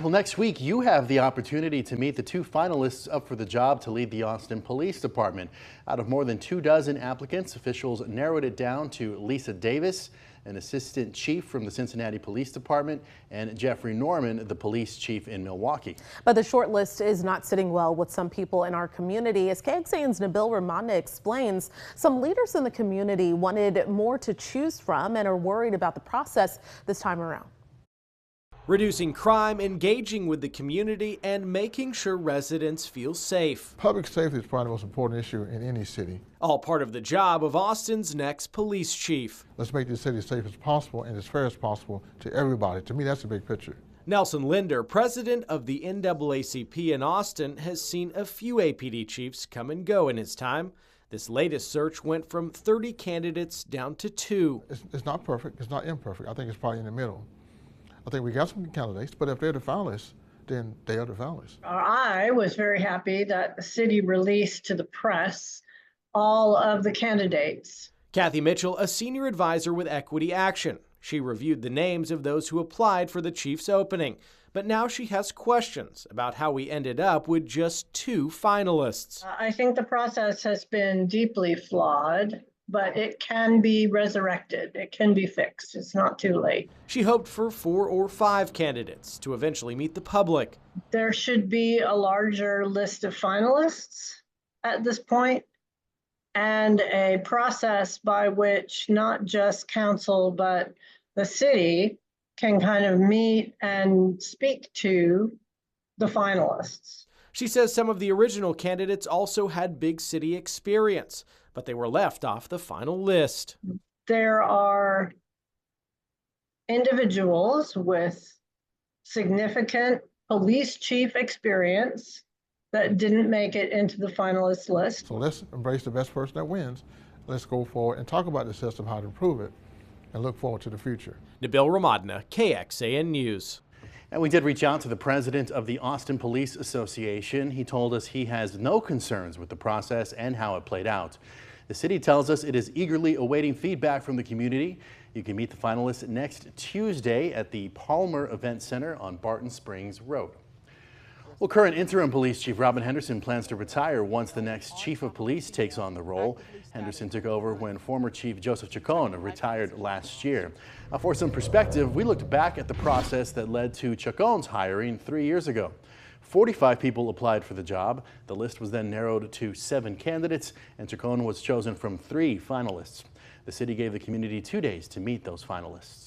Well, next week, you have the opportunity to meet the two finalists up for the job to lead the Austin Police Department. Out of more than 24 applicants, officials narrowed it down to Lisa Davis, an assistant chief from the Cincinnati Police Department, and Jeffrey Norman, the police chief in Milwaukee. But the short list is not sitting well with some people in our community. As KXAN's Nabil Ramadna explains, some leaders in the community wanted more to choose from and are worried about the process this time around. Reducing crime, engaging with the community, and making sure residents feel safe. Public safety is probably the most important issue in any city. All part of the job of Austin's next police chief. Let's make this city as safe as possible and as fair as possible to everybody. To me, that's the big picture. Nelson Linder, president of the NAACP in Austin, has seen a few APD chiefs come and go in his time. This latest search went from 30 candidates down to 2. It's not perfect, it's not imperfect. I think it's probably in the middle. I think we got some candidates, but if they're the finalists, then they are the finalists. I was very happy that the city released to the press all of the candidates. Kathy Mitchell, a senior advisor with Equity Action. She reviewed the names of those who applied for the chief's opening, but now she has questions about how we ended up with just 2 finalists. I think the process has been deeply flawed, but it can be resurrected. It can be fixed. It's not too late. She hoped for 4 or 5 candidates to eventually meet the public. There should be a larger list of finalists at this point and a process by which not just council, but the city can kind of meet and speak to the finalists. She says some of the original candidates also had big city experience, but they were left off the final list. There are individuals with significant police chief experience that didn't make it into the finalist list. So let's embrace the best person that wins. Let's go forward and talk about the system, how to improve it, and look forward to the future. Nabil Ramadna, KXAN News. And we did reach out to the president of the Austin Police Association. He told us he has no concerns with the process and how it played out. The city tells us it is eagerly awaiting feedback from the community. You can meet the finalists next Tuesday at the Palmer Event Center on Barton Springs Road. Well, current interim police chief Robin Henderson plans to retire once the next chief of police takes on the role. Henderson took over when former chief Joseph Chacon retired last year. Now, for some perspective, we looked back at the process that led to Chacon's hiring 3 years ago. 45 people applied for the job. The list was then narrowed to 7 candidates, and Chacon was chosen from 3 finalists. The city gave the community 2 days to meet those finalists.